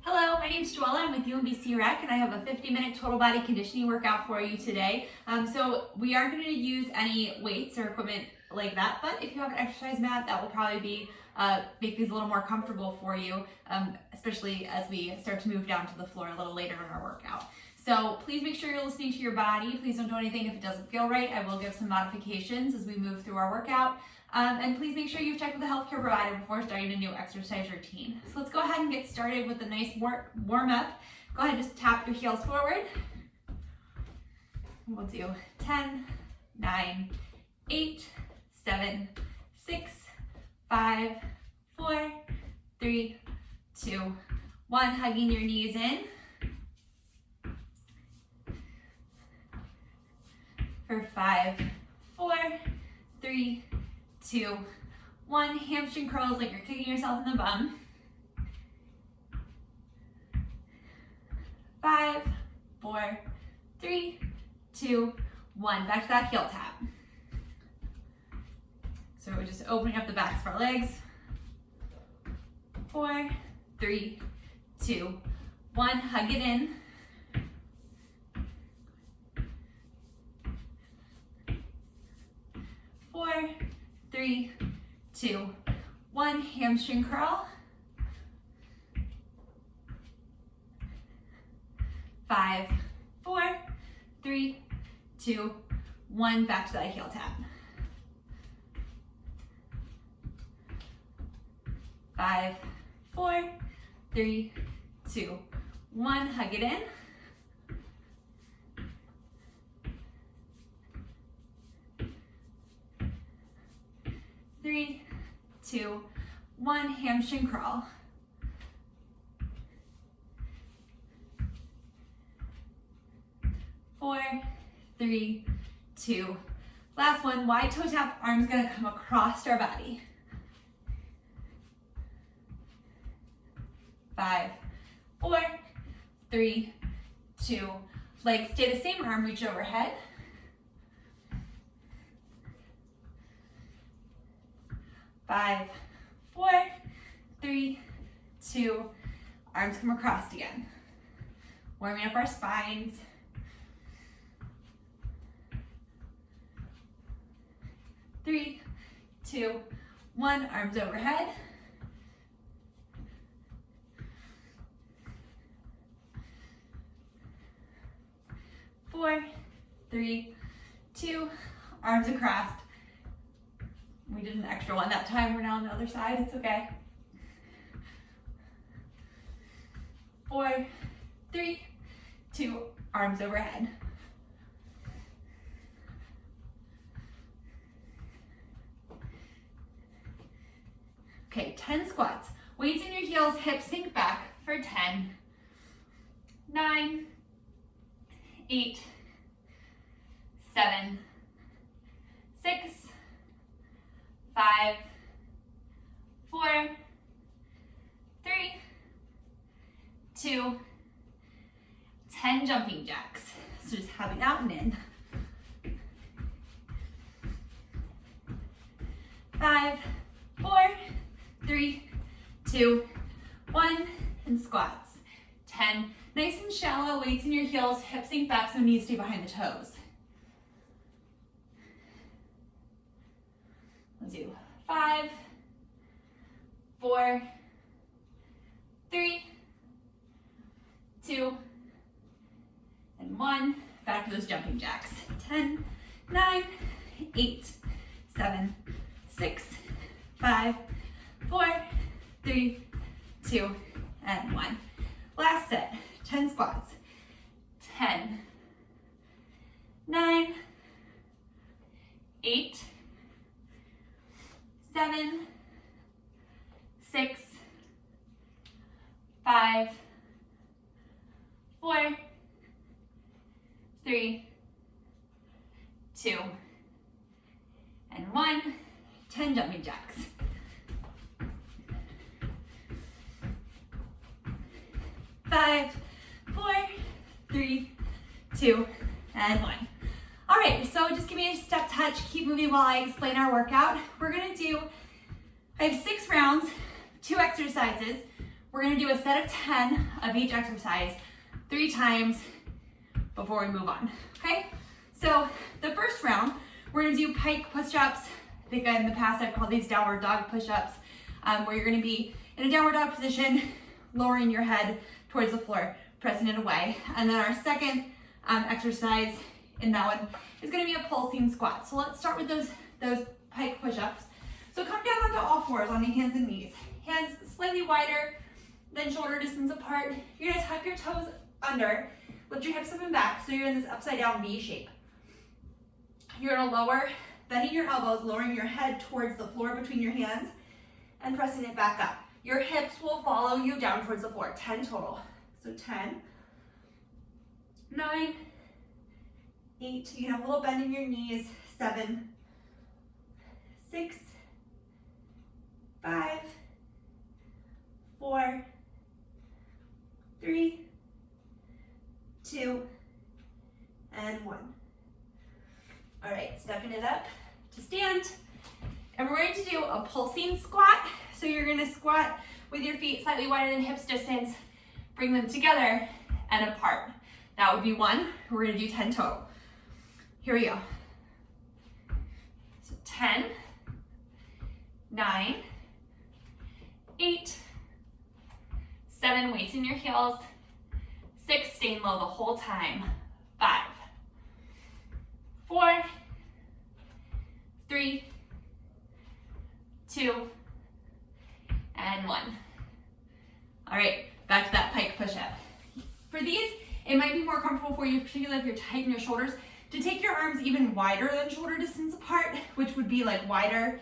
Hello, my name is Joella. I'm with TBC Rec, and I have a 50-minute total body conditioning workout for you today. So we aren't going to use any weights or equipment like that, but if you have an exercise mat, that will probably make these a little more comfortable for you, especially as we start to move down to the floor a little later in our workout. So please make sure you're listening to your body. Please don't do anything if it doesn't feel right. I will give some modifications as we move through our workout. And please make sure you've checked with a healthcare provider before starting a new exercise routine. So let's go ahead and get started with a nice warm up. Go ahead and just tap your heels forward. We'll do 10, 9, 8, 7, 6, 5, 4, 3, 2, 1. Hugging your knees in. For 5, 4, 3, 2, 1. Hamstring curls like you're kicking yourself in the bum. 5, 4, 3, 2, 1. Back to that heel tap. So we're just opening up the backs of our legs. 4, 3, 2, 1. Hug it in. 4, 3, 2, 1. Hamstring curl. 5, 4, 3, 2, 1. Back to that heel tap. 5, 4, 3, 2, 1. Hug it in. 3, 2, 1. Hamstring curl. 4, 3, 2. Last one. Wide toe tap. Arms gonna come across our body. 5, 4, 3, 2. Legs stay the same. Arm reach overhead. 5, 4, 3, 2. Arms come across again. Warming up our spines. 3, 2, 1. Arms overhead. 4, 3, 2. Arms across. We did an extra one that time. We're now on the other side. It's okay. 4, 3, 2. Arms overhead. Okay, 10 squats. Weights in your heels, hips sink back for 10, 9, 8, 7, 6, 5, 4, 3, 2, 10 jumping jacks. So just have it out and in. 5, 4, 3, 2, 1, and squats. 10. Nice and shallow, weights in your heels, hips sink back so knees stay behind the toes. Let's do 5, 4, 3, 2, and 1. Back to those jumping jacks. 10, 9, 8, 7, 6, 5, 4, 3, 2, and 1. Last set, 10 squats. 10, 9, 8, 7, 6, 5, 4, 3, 2, and 1. 10 jumping jacks. 5, 4, 3, 2, and 1. All right, so just give me a step touch. Keep moving while I explain our workout. We're gonna do, I have 6 rounds, 2 exercises. We're gonna do a set of 10 of each exercise 3 times before we move on, okay? So the first round, we're gonna do pike push-ups. I think in the past I've called these downward dog push-ups, where you're gonna be in a downward dog position, lowering your head towards the floor, pressing it away. And then our second exercise in that one is gonna be a pulsing squat. So let's start with those pike push-ups. So come down onto all fours on your hands and knees. Hands slightly wider than shoulder distance apart. You're gonna tuck your toes under, lift your hips up and back, so you're in this upside down V shape. You're gonna lower, bending your elbows, lowering your head towards the floor between your hands, and pressing it back up. Your hips will follow you down towards the floor, 10 total. So 10, 9, 8, you can have a little bend in your knees, 7, 6, 5, 4, 3, 2, and 1. All right, stepping it up to stand. And we're going to do a pulsing squat. So you're gonna squat with your feet slightly wider than hips distance, bring them together and apart. That would be 1. We're gonna do 10 total. Here we go. So 10, 9, 8, 7, weights in your heels, 6, staying low the whole time, 5, 4, 3, 2, and 1. All right, back to that pike push-up. For these, it might be more comfortable for you, particularly if you're tight in your shoulders, to take your arms even wider than shoulder distance apart, which would be like wider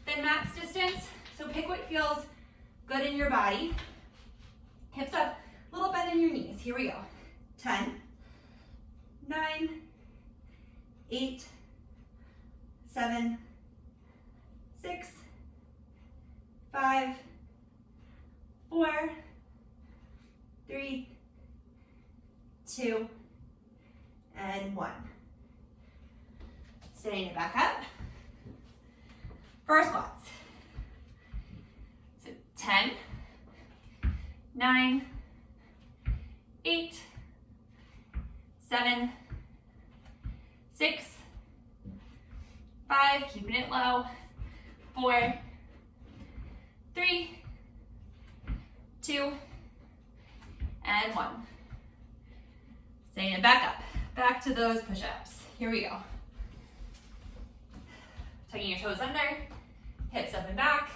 than max distance. So pick what feels good in your body. Hips up, little bend in your knees. Here we go. 10, 9, 8, 7, 6, 5, 4, 3, 2, and 1. Sitting it back up. For our squats. So 10, 9, 8, 7, 6, 5, keeping it low, 4, 3, 2, and 1. Staying it back up. Back to those push-ups. Here we go. Tucking your toes under, hips up and back,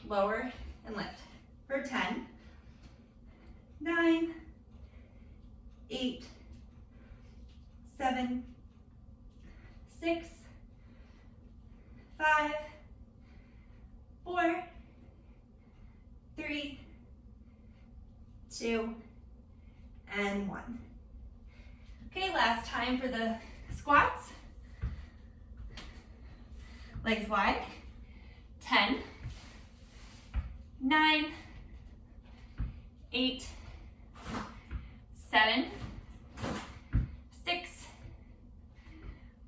lower and lift. For 10, 9, 8, 7, 6, 5, 4, 3, 2, and 1. Okay, last time for the squats. Legs wide. 10, 9, 8, 7, 6,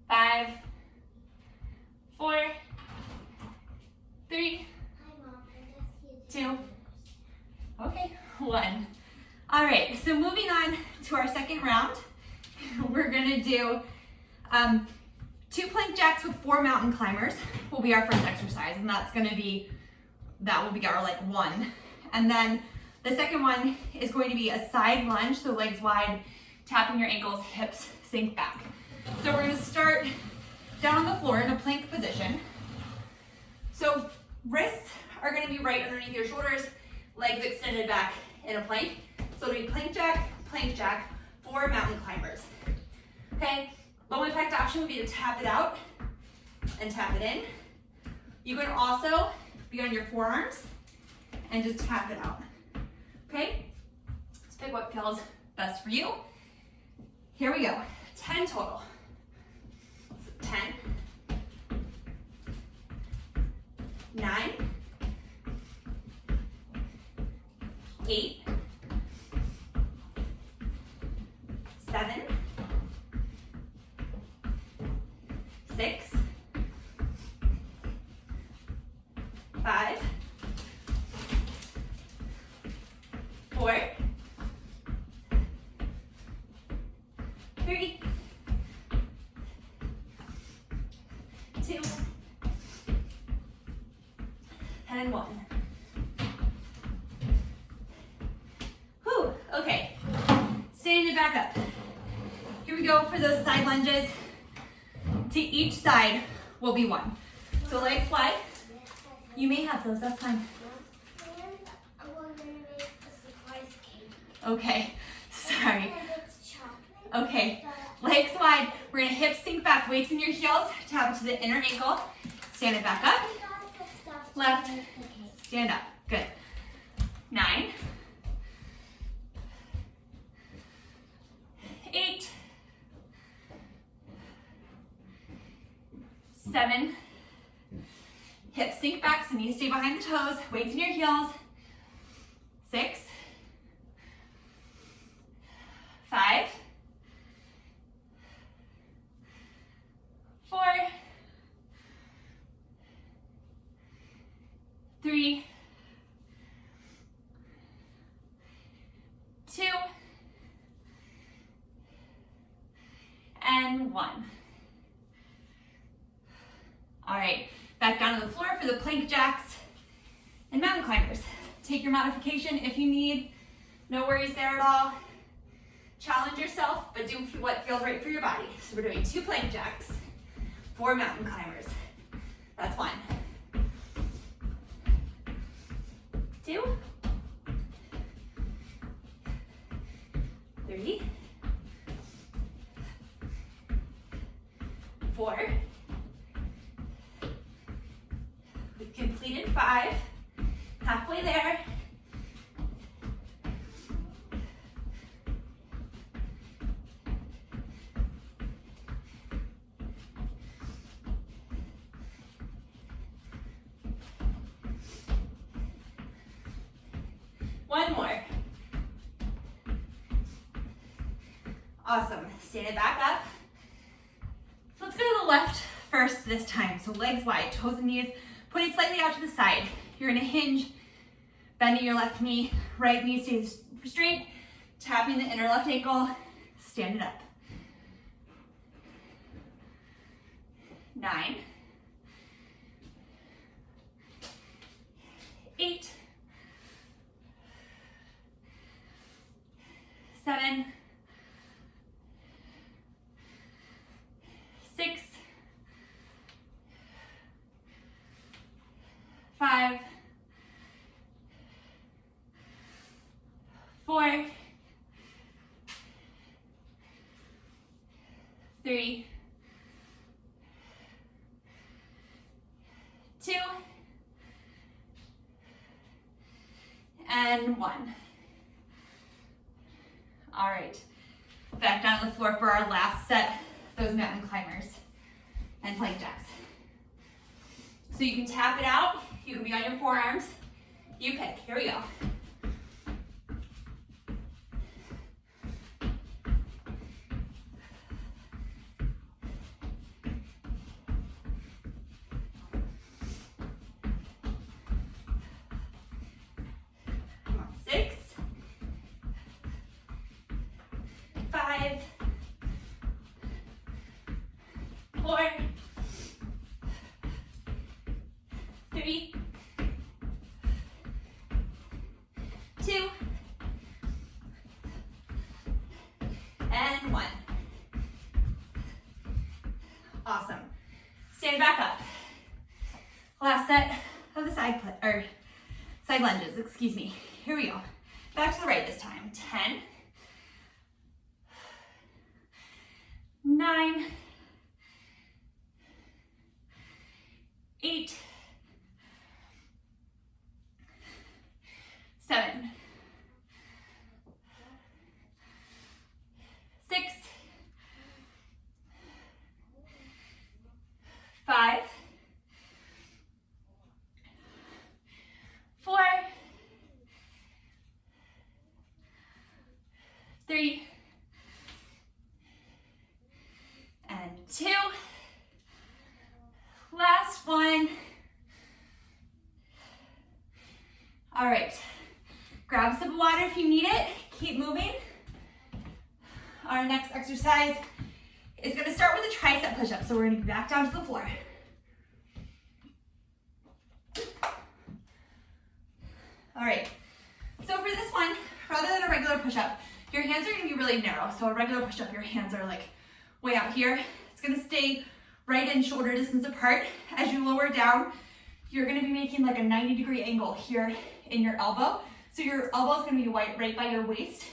5, 4, 3, 2, okay, 1. All right, so moving on to our second round, we're gonna do 2 plank jacks with 4 mountain climbers will be our first exercise, and that will be our like 1. And then the second one is going to be a side lunge, so legs wide, tapping your ankles, hips sink back. So we're gonna start down on the floor in a plank position. So wrists are gonna be right underneath your shoulders, legs extended back in a plank. So it'll be plank jack, 4 mountain climbers. Okay, low impact option would be to tap it out and tap it in. You can also be on your forearms and just tap it out. Okay, let's pick what feels best for you. Here we go, 10 total. 10, 9, 8, 7, 6, 5, 2, and 1. Whew, okay. Standing it back up. Here we go for those side lunges. To each side will be 1. So legs wide. You may have those, that's fine. Okay, sorry. Okay, legs wide. We're gonna hips sink back, weights in your heels, tap it to the inner ankle. Stand it back up. Left, stand up, good. 9, 8, 7, hips sink back, so knees stay behind the toes, weights in your heels. 6, 5, 4, 3, 2, and 1. All right, back down to the floor for the plank jacks and mountain climbers. Take your modification if you need. No worries there at all. Challenge yourself, but do what feels right for your body. So we're doing 2 plank jacks, 4 mountain climbers. That's 1. 2, 3, 4. We've completed 5. Halfway there. 1 more. Awesome. Stand it back up. So let's go to the left first this time. So legs wide, toes and knees, putting slightly out to the side. You're gonna hinge, bending your left knee, right knee stays straight, tapping the inner left ankle, stand it up. 9, 8, 7, 6, 5, 4, 3, 2, and 1. All right, back down to the floor for our last set, those mountain climbers and plank jacks. So you can tap it out, you can be on your forearms, you pick, here we go. Come on, 6, 5, 4, 3, 2, and 1. Awesome. Stand back up. Last set of the side lunges, excuse me. Here we go. Back to the right this time. 10, 9, 8, 7, 6, 5, 4, 3, and 2. Last one. All right, grab a sip of water if you need it. Keep moving. Our next exercise is gonna start with a tricep push-up. So we're gonna be back down to the floor. All right, so for this one, rather than a regular push-up, your hands are gonna be really narrow. So a regular push-up, your hands are like way out here. It's gonna stay right in shoulder distance apart. As you lower down, you're gonna be making like a 90-degree angle here in your elbow. So your elbow is gonna be right by your waist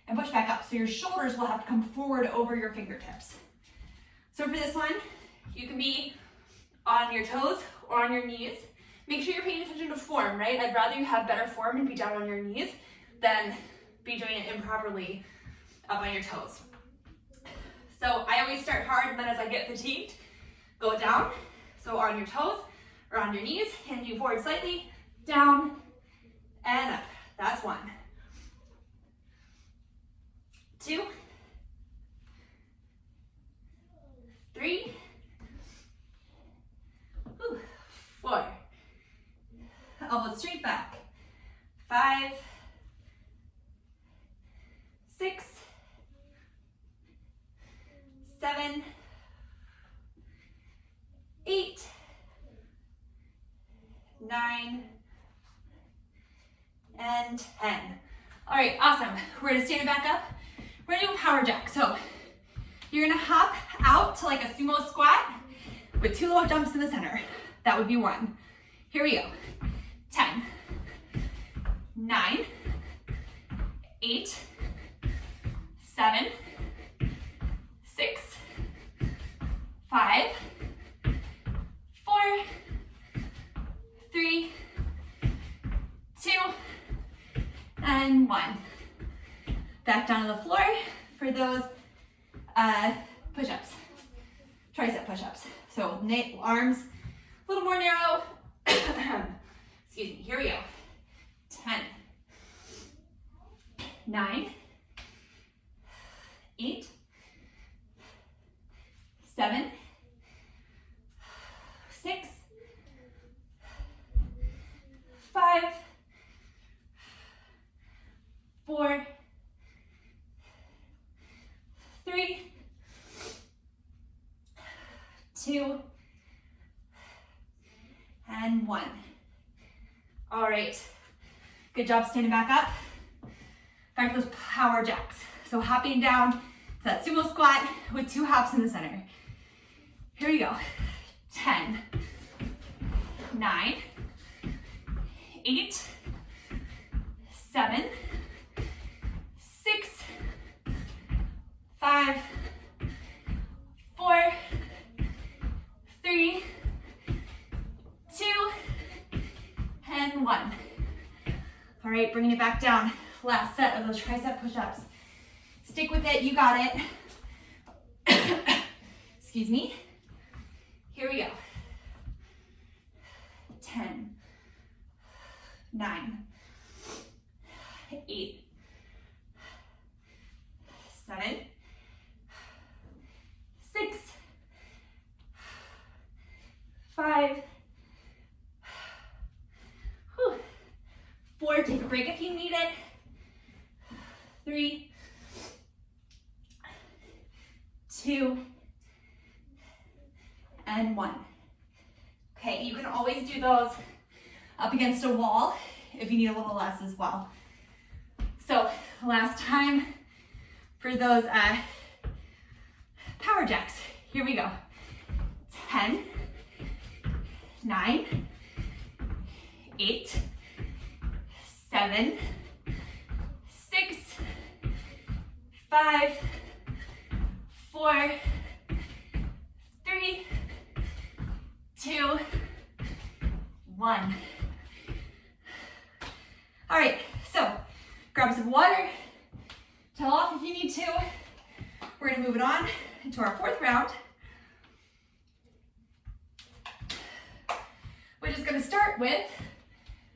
and push back up. So your shoulders will have to come forward over your fingertips. So for this one, you can be on your toes or on your knees. Make sure you're paying attention to form, right? I'd rather you have better form and be down on your knees than be doing it improperly up on your toes. So I always start hard, and then as I get fatigued, go down. So on your toes or on your knees, hand you forward slightly, down and up. That's 1. 2, 3, 4. Elbows straight back. 5, 6, 7, 8, 9, and 10. All right, awesome. We're gonna stand it back up. We're gonna do a power jack. So you're gonna hop out to like a sumo squat with 2 low jumps in the center. That would be 1. Here we go. 10, 9, 8, 7, 6, 5, 4, 3, 2, and 1. Back down to the floor for those push-ups, tricep push-ups. So arms a little more narrow. Excuse me, here we go. 10, 9, 8, 7, 6, 5, 4, 3, 2, and 1. All right, good job standing back up. Back to those power jacks. So hopping down to that sumo squat with 2 hops in the center. Here we go. 10, 9, 8, 7, 6, 5, 4, 3, 2, and 1. All right, bringing it back down. Last set of those tricep push-ups. Stick with it, you got it. Excuse me. Here we go. 10, 9, 8, 7, 6, 5, 4, take a break if you need it. 3, 2, and 1. Okay, you can always do those up against a wall if you need a little less as well. So last time for those power jacks. Here we go. 10, 9, 8, 7, 6, 5, 4, 3, 2, 1. All right, so grab some water, towel off if you need to. We're gonna move it on into our 4th round, which is gonna start with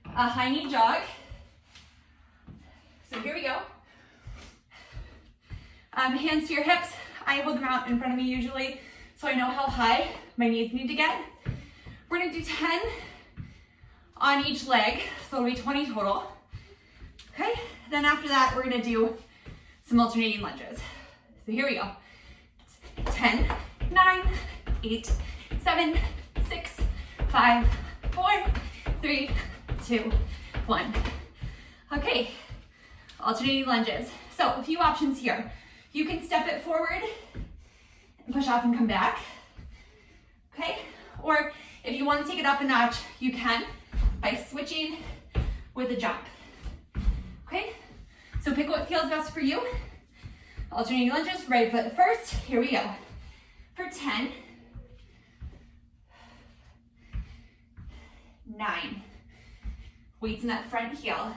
a high knee jog. So here we go. Hands to your hips. I hold them out in front of me usually, so I know how high my knees need to get. We're gonna do 10 on each leg, so it'll be 20 total. Okay, then after that, we're gonna do some alternating lunges. So here we go. 10, 9, 8, 7, 6, 5, 4, 3, 2, 1. Okay, alternating lunges. So a few options here. You can step it forward and push off and come back. Okay, or if you want to take it up a notch, you can by switching with a jump. Okay, so pick what feels best for you. Alternating lunges, right foot first. Here we go. For 10, 9, weights in that front heel.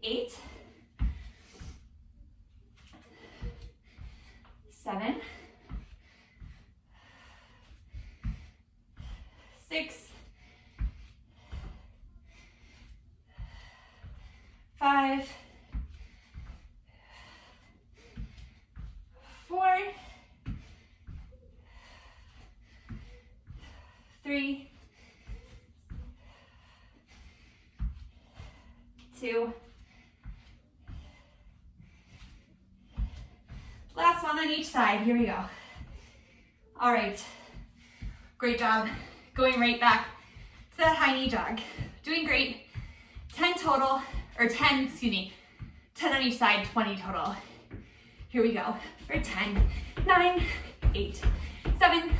8, 7, 6, 5, 4, 3, 2. Last one on each side. Here we go. All right. Great job. Going right back to that high knee jog. Doing great. 10 total, or 10, excuse me, 10 on each side, 20 total. Here we go. For 10, 9, 8, 7,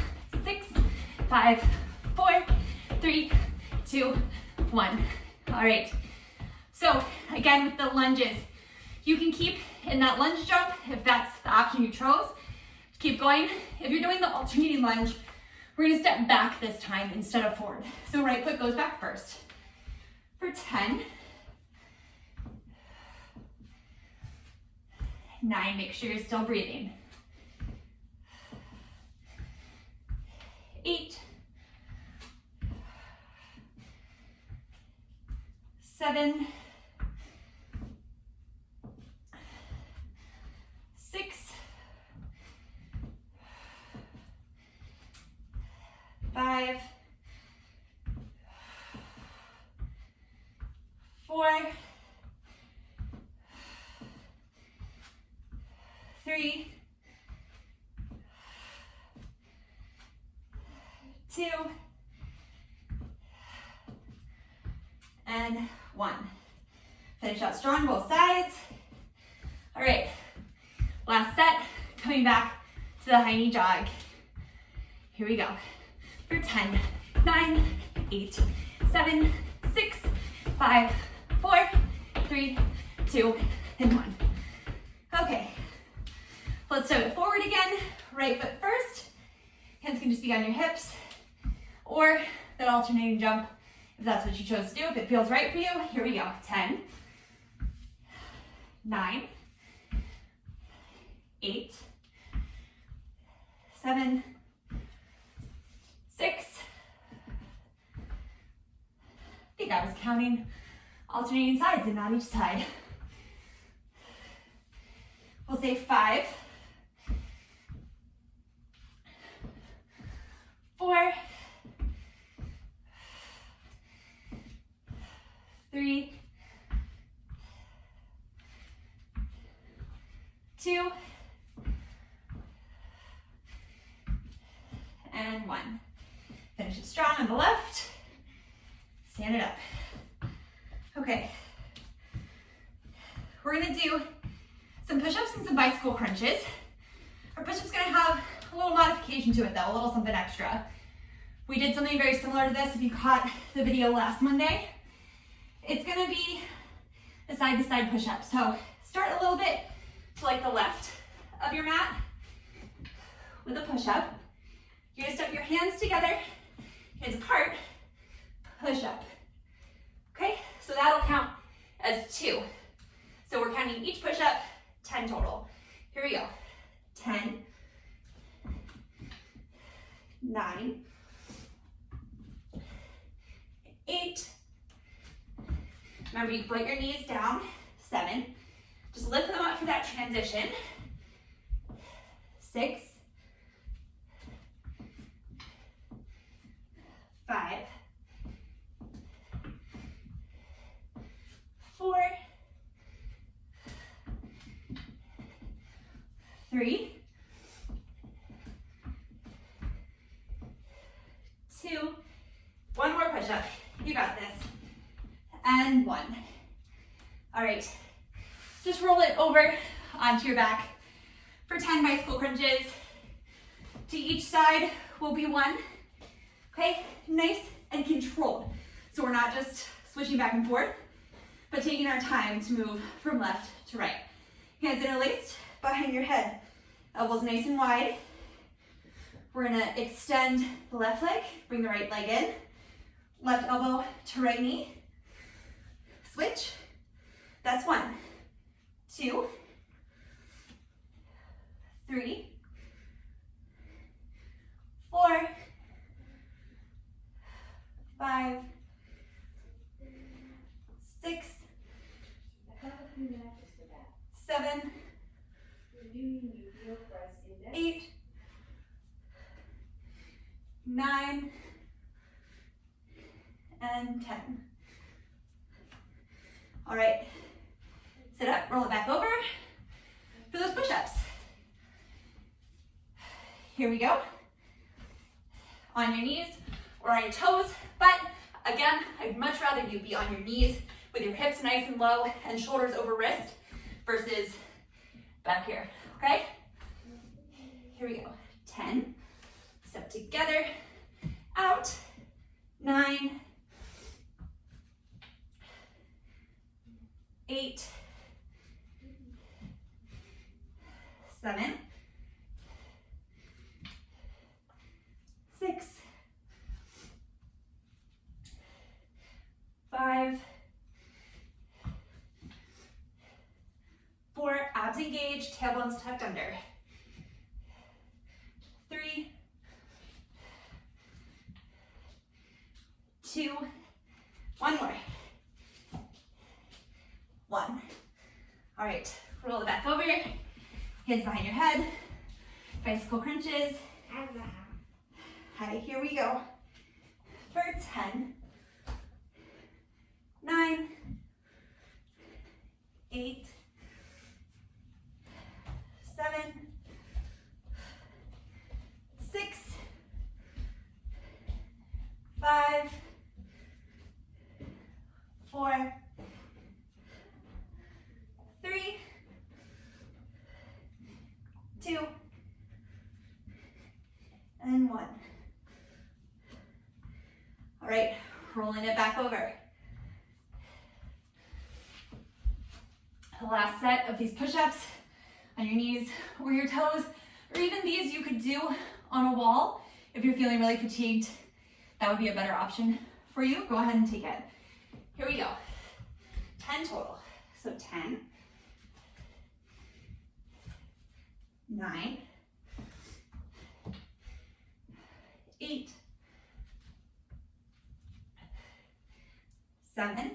6, 5, 4, 3, 2, 1. All right. So again, with the lunges, you can keep in that lunge jump if that's the option you chose. Keep going. If you're doing the alternating lunge, we're gonna step back this time instead of forward. So right foot goes back first. For 10, 9, make sure you're still breathing. 8, 7, 6, 5, 4, 3, 2, and 1. Finish out strong, both sides. All right, last set, coming back to the high knee jog. Here we go. For 10, 9, 8, 7, 6, 5, 4, 3, 2, and 1. Okay, let's step it forward again. Right foot first. Hands can just be on your hips, or that alternating jump if that's what you chose to do, if it feels right for you. Here we go. 10, 9, 8, 7, 6, I think I was counting alternating sides and not each side. We'll say 5, 4, 3, 2, and 1. Finish it strong on the left. Stand it up. Okay. We're gonna do some push-ups and some bicycle crunches. Our push-up's gonna have a little modification to it though, a little something extra. We did something very similar to this if you caught the video last Monday. It's gonna be a side-to-side push-up. So start a little bit to like the left of your mat with a push-up. You're gonna step your hands together, hands apart, push up. Okay, so that'll count as 2. So we're counting each push-up, 10 total. Here we go. 10, 9, 8. Remember, you can put your knees down. 7. Just lift them up for that transition. 6, 5, 4, 3, 2, one more push-up. You got this. and 1. All right, just roll it over onto your back for 10 bicycle crunches. To each side will be 1. Okay, nice and controlled. So we're not just switching back and forth, but taking our time to move from left to right. Hands interlaced behind your head. Elbows nice and wide. We're gonna extend the left leg, bring the right leg in. Left elbow to right knee. Switch. That's 1, 2, 3, 4, 5, 6, 7, 8, 9, and 10. All right, sit up, roll it back over for those push-ups. Here we go. On your knees or on your toes, but again, I'd much rather you be on your knees with your hips nice and low and shoulders over wrist versus back here, okay? Here we go. 10, step together, out, 9, 8, 7, 6, 5, 4, abs engaged, tailbones tucked under. 3, 2, 1 more. 1. All right, roll it back over. Hands behind your head. Bicycle crunches. Hi, here we go. For 10, 9, 8, 7, 6, 5, 4, 3, 2, and 1. All right, rolling it back over. The last set of these push-ups on your knees or your toes, or even these you could do on a wall if you're feeling really fatigued. That would be a better option for you. Go ahead and take it. Here we go. 10 total. So 10, 9, 8, 7,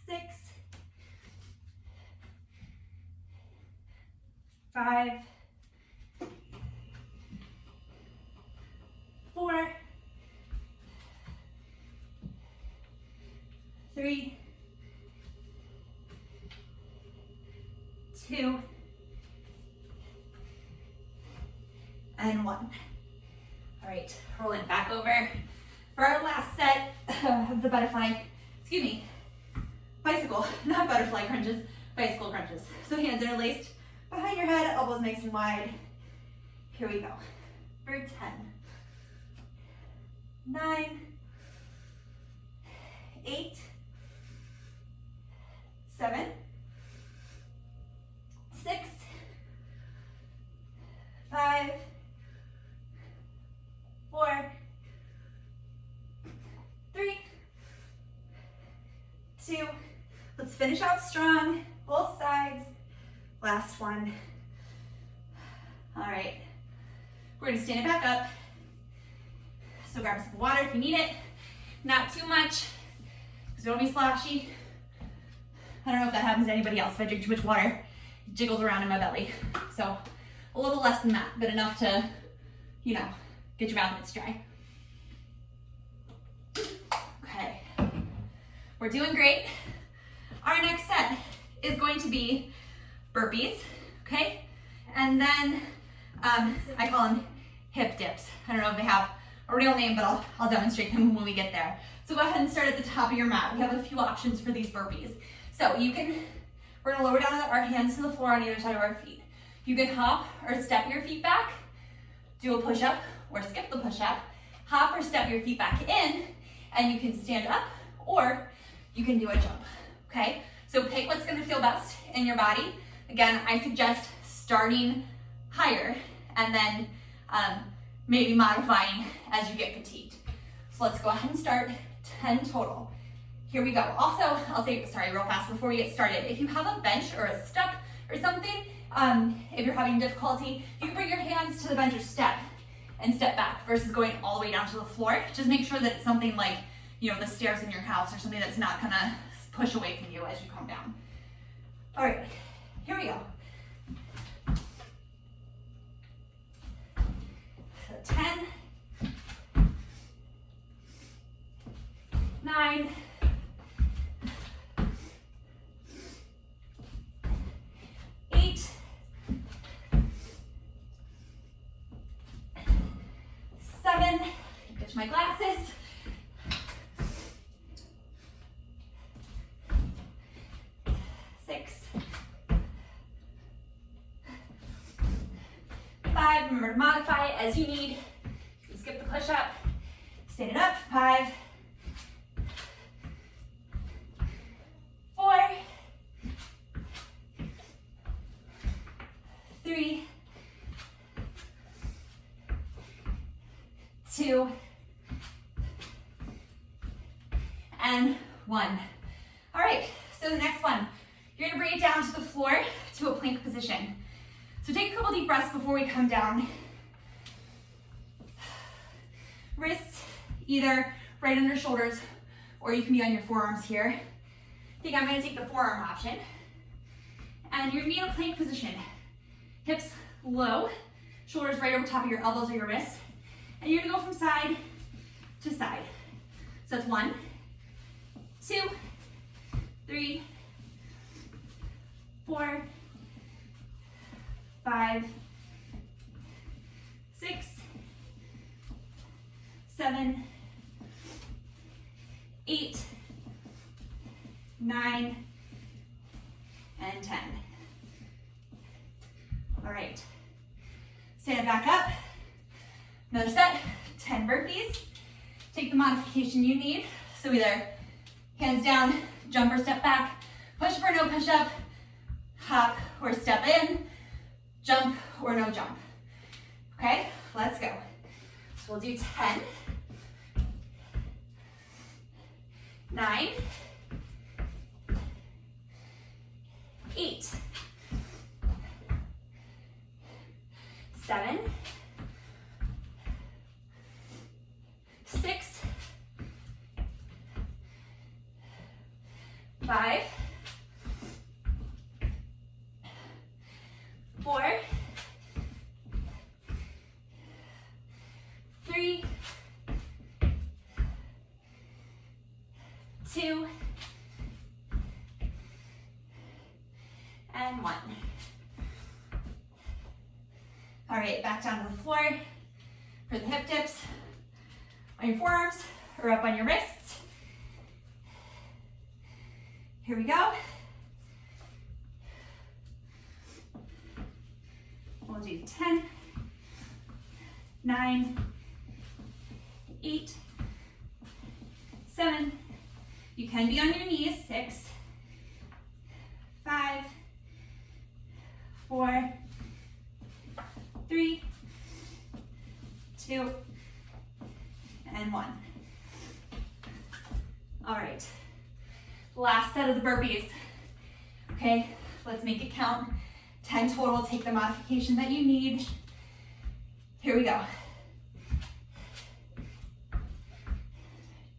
6, 5, 4, 3, 2, and 1. All right, roll it back over for our last set of the bicycle, not butterfly crunches, bicycle crunches. So hands interlaced behind your head, elbows nice and wide. Here we go. For 10, 9, 8, 7, 6, 5, 4, 3, 2. Let's finish out strong, both sides. Last one. All right, we're gonna stand it back up. So grab some water if you need it. Not too much, because don't be sloshy. I don't know if that happens to anybody else. If I drink too much water, it jiggles around in my belly. So a little less than that, but enough to, you know, get your mouth dry. Okay, we're doing great. Our next set is going to be burpees, okay? And then I call them hip dips. I don't know if they have a real name, but I'll demonstrate them when we get there. So go ahead and start at the top of your mat. We have a few options for these burpees. So we're gonna lower down our hands to the floor on either side of our feet. You can hop or step your feet back, do a push-up or skip the push-up, hop or step your feet back in, and you can stand up or you can do a jump, okay? So pick what's gonna feel best in your body. Again, I suggest starting higher and then maybe modifying as you get fatigued. So let's go ahead and start 10 total. Here we go. Also, I'll say, sorry, real fast before we get started. If you have a bench or a step or something, if you're having difficulty, you can bring your hands to the bench or step and step back versus going all the way down to the floor. Just make sure that it's something like, you know, the stairs in your house or something that's not gonna push away from you as you come down. All right, here we go. So 10, 9, 8, 7, catch my glasses, 6, 5, remember to modify it as you need. You can skip the push-up, stand it up, 5, 4, 3, 2, and 1. All right, so the next one, you're gonna bring it down to the floor to a plank position. So take a couple deep breaths before we come down. Wrists either right under shoulders or you can be on your forearms here. I think I'm gonna take the forearm option. And you're gonna be in a plank position. Hips low, shoulders right over top of your elbows or your wrists. And you're gonna go from side to side. So that's 1, 2, 3, 4, 5, 6, 7, 8, 9, and 10. All right, stand it back up. Another set, 10 burpees. Take the modification you need. So either hands down, jump or step back, push or no push up, hop or step in, jump or no jump. Okay, let's go. So we'll do 10, 9, 8, 7, 6, 5, 4, 3, 2, and 1. All right, back down to the floor for the hip dips on your forearms or up on your wrists. Here we go. We'll do 10, 9, 8, 7. You can be on your knees. 6, 5, 4, 3, 2, and 1. All right, last set of the burpees. Okay, let's make it count. 10 total, take the modification that you need. Here we go.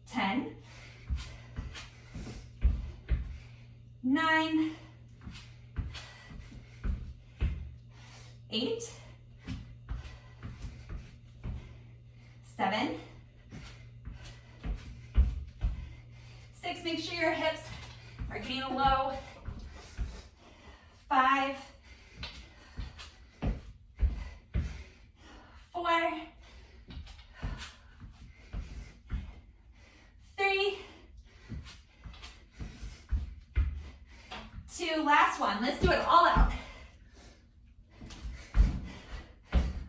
10, 9, 8, 7, 6, make sure your hips are getting low. 5, 4, 2, last one. Let's do it all out.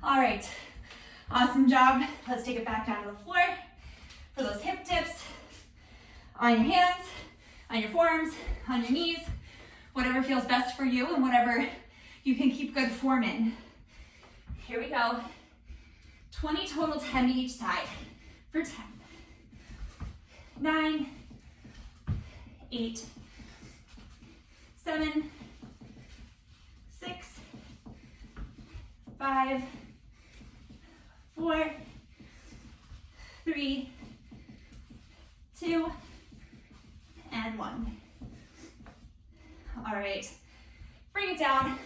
All right, awesome job. Let's take it back down to the floor for those hip dips. On your hands, on your forearms, on your knees, whatever feels best for you and whatever you can keep good form in. Here we go. 20 total, 10 to each side for 10. 9, 8, 7, 6, 5, 4, 3, 2, and 1. All right, bring it down.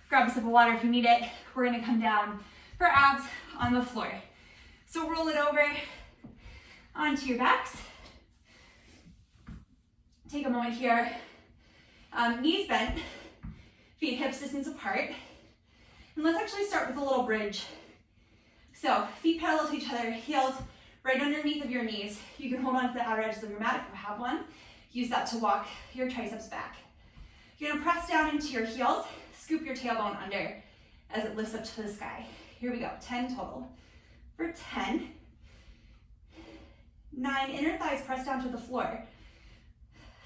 Grab a sip of water if you need it. We're gonna come down for abs on the floor. So roll it over onto your backs. Take a moment here. Knees bent, feet hips distance apart. And let's actually start with a little bridge. So feet parallel to each other, heels right underneath of your knees. You can hold on to the outer edges of your mat if you have one. Use that to walk your triceps back. You're gonna press down into your heels, scoop your tailbone under as it lifts up to the sky. Here we go, 10 total. For 10, 9, inner thighs press down to the floor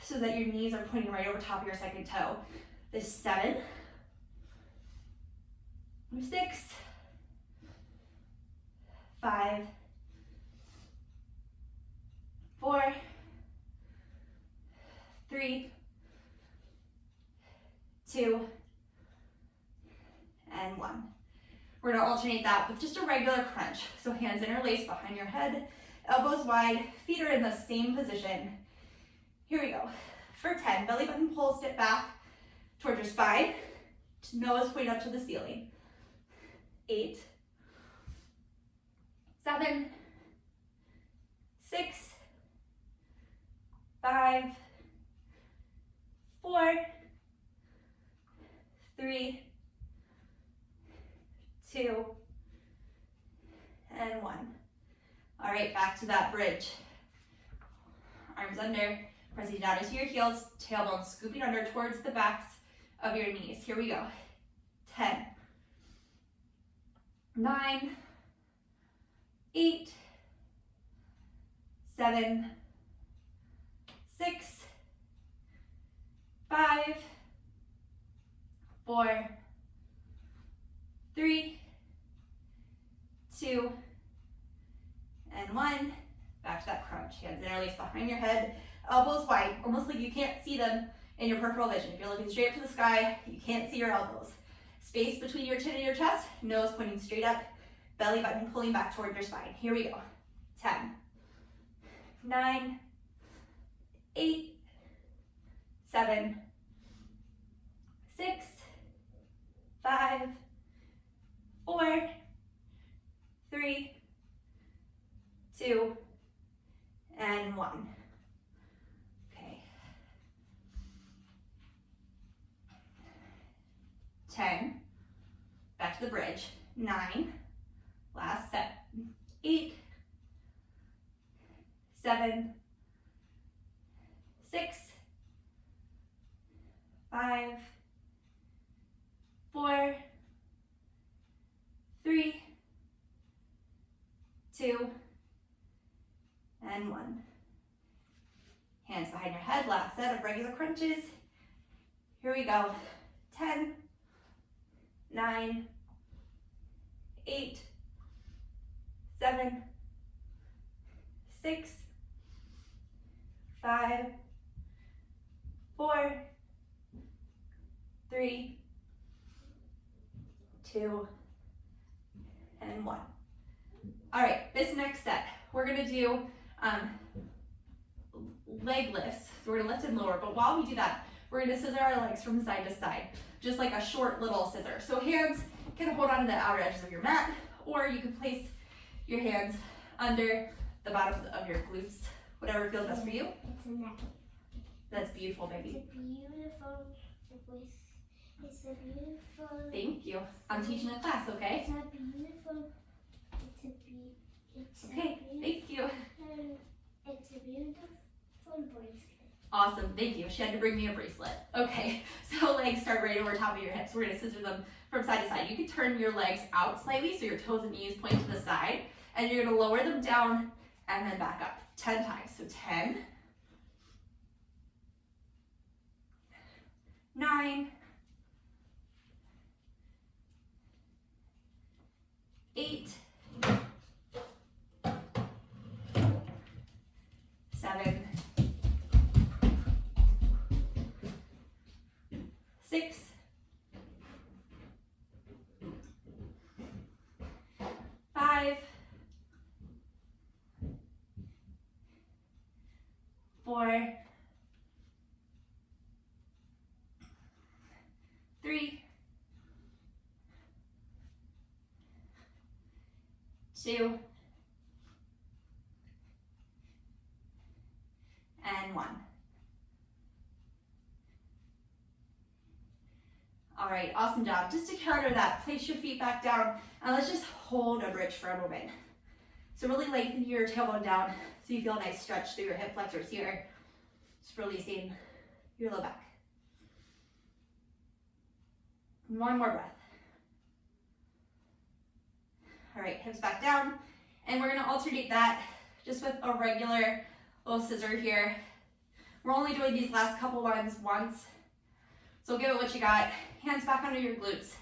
so that your knees are pointing right over top of your second toe. This 7, 6, 5, 4, 3, 2, and 1. We're gonna alternate that with just a regular crunch. So hands interlaced behind your head, elbows wide, feet are in the same position. Here we go. For 10, belly button pull, step back towards your spine, nose point up to the ceiling. 8, 7, 6, 5, 4, 3, 2, and 1. All right, back to that bridge. Arms under, pressing down into your heels, tailbone scooping under towards the backs of your knees. Here we go. 10, 9, 8, 7, 6, 5, 4, 3, 2, and 1. Back to that crunch. Hands interlaced behind your head, elbows wide, almost like you can't see them in your peripheral vision. If you're looking straight up to the sky, you can't see your elbows. Space between your chin and your chest, nose pointing straight up, belly button pulling back toward your spine. Here we go. 10, 9, 8, 7, 6, 5, 4, 3, 2, and 1. Okay. 10, back to the bridge. 9, last set. 8, 7, 6, 5, 4, 3, 2, and 1. Hands behind your head, last set of regular crunches. Here we go. 10, 9, 8, 7, 6, 5, 4, 3, 2, and 1. All right, this next set, we're gonna do leg lifts. So we're gonna lift and lower, but while we do that, we're gonna scissor our legs from side to side, just like a short little scissor. So hands can hold on to the outer edges of your mat, or you can place your hands under the bottom of your glutes, whatever feels best for you. It's a neck. That's beautiful, baby. It's a beautiful voice. It's a beautiful. Thank you. I'm teaching a class, okay? It's a beautiful. It's a Okay, thank you. It's a beautiful bracelet. Awesome, thank you. She had to bring me a bracelet. Okay, so legs start right over top of your hips. We're gonna scissor them from side to side. You can turn your legs out slightly so your toes and knees point to the side, and you're gonna lower them down and then back up 10 times. So 10, 9, 8, 7, 6, 5, 4, 3, 2, and 1. All right, awesome job. Just to counter that, place your feet back down and let's just hold a bridge for a moment. So really lengthen your tailbone down so you feel a nice stretch through your hip flexors here. Just releasing your low back. One more breath. All right, hips back down. And we're gonna alternate that just with a regular little scissor here. We're only doing these last couple ones once. So give it what you got. Hands back under your glutes.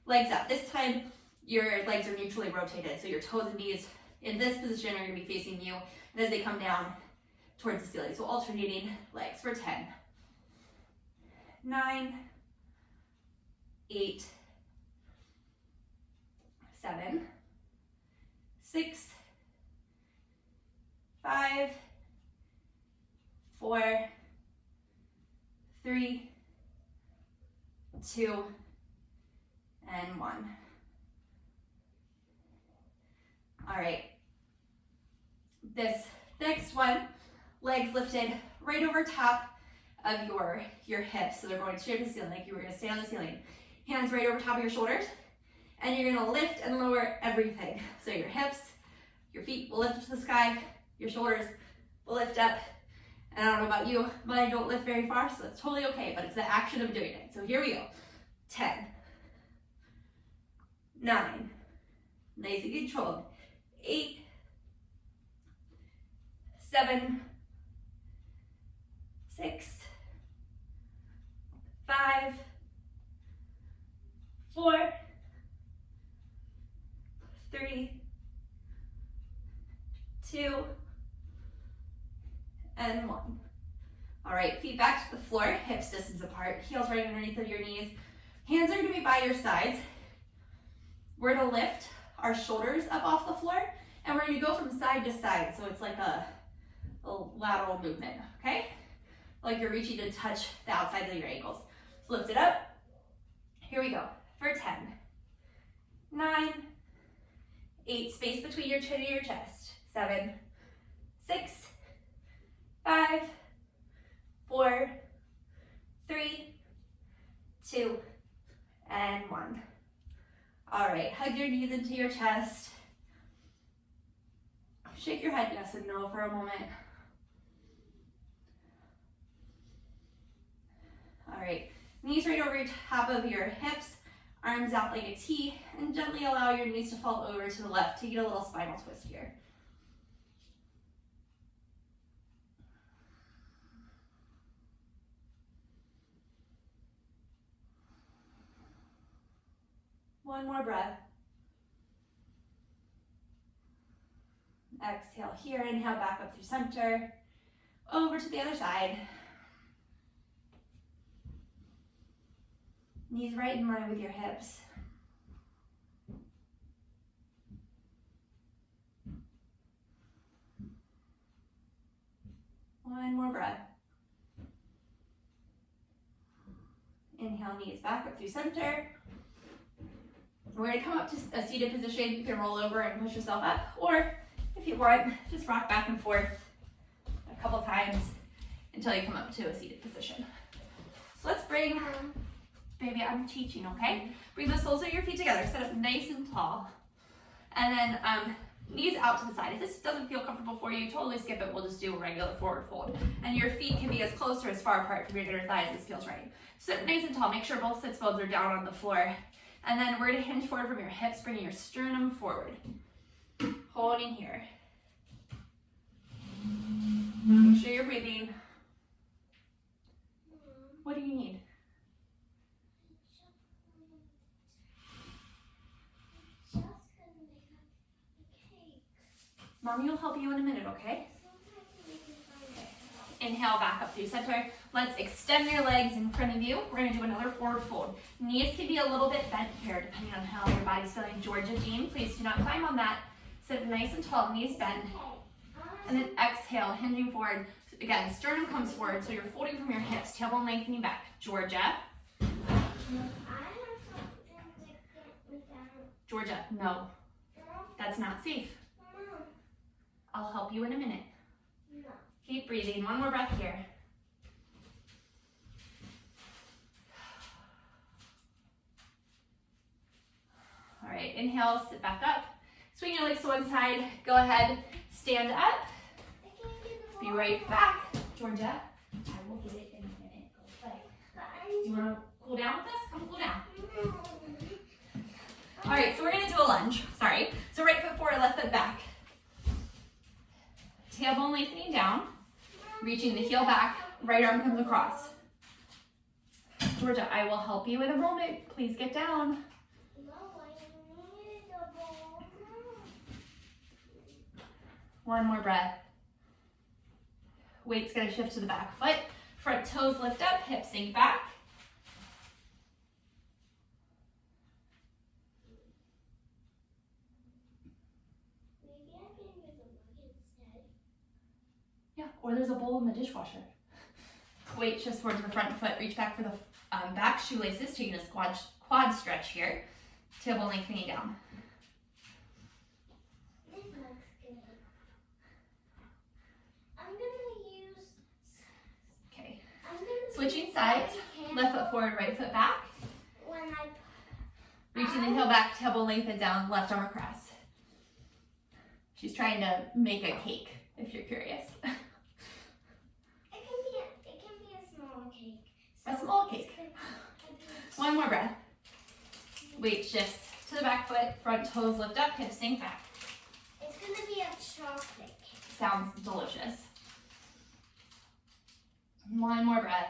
Legs up. This time, your legs are neutrally rotated. So your toes and knees in this position are gonna be facing you. And as they come down towards the ceiling. So alternating legs for 10, 9, 8, 7, 6, 5, 4, 3, 2, and 1. All right. This next one, legs lifted right over top of your hips. So they're going straight to the ceiling, like you were gonna stay on the ceiling. Hands right over top of your shoulders. And you're gonna lift and lower everything. So your hips, your feet will lift to the sky, your shoulders will lift up. And I don't know about you, mine don't lift very far, so that's totally okay, but it's the action of doing it. So here we go. 10, 9, nice and controlled. 8, 7, 6, 5, 4, 3, 2, and 1. All right, feet back to the floor, hips distance apart, heels right underneath of your knees. Hands are gonna be by your sides. We're gonna lift our shoulders up off the floor, and we're gonna go from side to side, so it's like a lateral movement, okay? Like you're reaching to touch the outsides of your ankles. So lift it up. Here we go, for 10, 9, 8, space between your chin and your chest. 7, 6, 5, 4, 3, 2, and 1. All right, hug your knees into your chest. Shake your head yes and no for a moment. All right, knees right over top of your hips, arms out like a T, and gently allow your knees to fall over to the left to get a little spinal twist here. One more breath. Exhale here, inhale back up through center, over to the other side. Knees right in line with your hips. One more breath. Inhale, knees back up through center. We're gonna come up to a seated position. You can roll over and push yourself up, or if you want, just rock back and forth a couple times until you come up to a seated position. So let's bring, baby, I'm teaching, okay? Bring the soles of your feet together, set up nice and tall. And then Knees out to the side. If this doesn't feel comfortable for you, totally skip it. We'll just do a regular forward fold. And your feet can be as close or as far apart from your inner thighs as feels right. Sit nice and tall. Make sure both sits bones are down on the floor. And then we're going to hinge forward from your hips, bringing your sternum forward. Holding here. Make sure you're breathing. What do you need? Mommy will help you in a minute, okay? Inhale, back up through center. Let's extend your legs in front of you. We're gonna do another forward fold. Knees can be a little bit bent here, depending on how your body's feeling. Georgia Jean, please do not climb on that. Sit nice and tall, knees bent. And then exhale, hinging forward. Again, sternum comes forward, so you're folding from your hips, tailbone lengthening back. Georgia. Georgia, no. That's not safe. I'll help you in a minute. Keep breathing. One more breath here. All right, inhale, sit back up. Swing your legs to one side. Go ahead, stand up. Be right back. Georgia, I will get it in a minute. Go play. Do you want to cool down with us? Come cool down. All right, so we're going to do a lunge. Sorry. So right foot forward, left foot back. Tailbone lengthening down. Reaching the heel back. Right arm comes across. Georgia, I will help you in a moment. Please get down. One more breath. Weight's going to shift to the back foot. Front toes lift up, hips sink back. Maybe I can use a mug instead. Yeah, or there's a bowl in the dishwasher. Weight shifts forward to the front foot. Reach back for the back shoelaces, taking this quad stretch here. Tailbone lengthening down. This looks good. I'm gonna use. Okay. I'm gonna Switching sides. Left foot forward, right foot back. When I. Reaching the heel back, tailbone lengthen down, left arm across. She's trying to make a cake, if you're curious. It can be a small cake. A small cake. One more breath. Weight shifts to the back foot, front toes lift up, hips sink back. It's gonna be a chocolate cake. Sounds delicious. One more breath.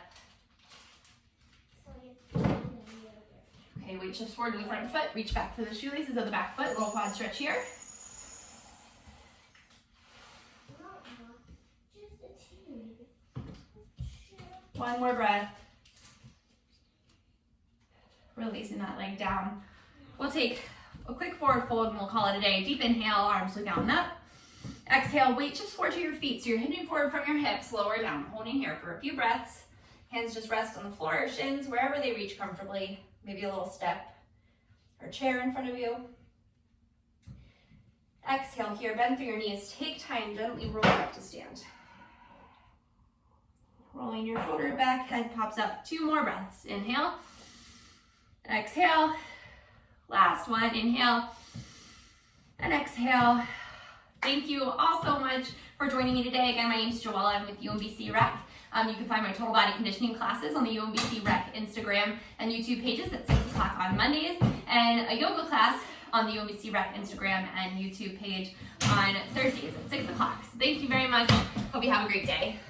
So it's gonna be over. Okay, weight shifts forward to the front foot, reach back for the shoelaces of the back foot, little quad stretch here. Just a teeny bit. One more breath. Releasing that leg down. We'll take a quick forward fold and we'll call it a day. Deep inhale, arms look down and up. Exhale, weight just forward to your feet. So you're hinging forward from your hips, lower down. Holding here for a few breaths. Hands just rest on the floor or shins, wherever they reach comfortably. Maybe a little step or chair in front of you. Exhale here, bend through your knees. Take time, gently roll up to stand. Rolling your shoulder back, head pops up. 2 more breaths. Inhale. Exhale. Last one. Inhale. And exhale. Thank you all so much for joining me today. Again, my name is Joella. I'm with UMBC Rec. You can find my total body conditioning classes on the UMBC Rec Instagram and YouTube pages at 6 o'clock on Mondays, and a yoga class on the UMBC Rec Instagram and YouTube page on Thursdays at 6 o'clock. So thank you very much. Hope you have a great day.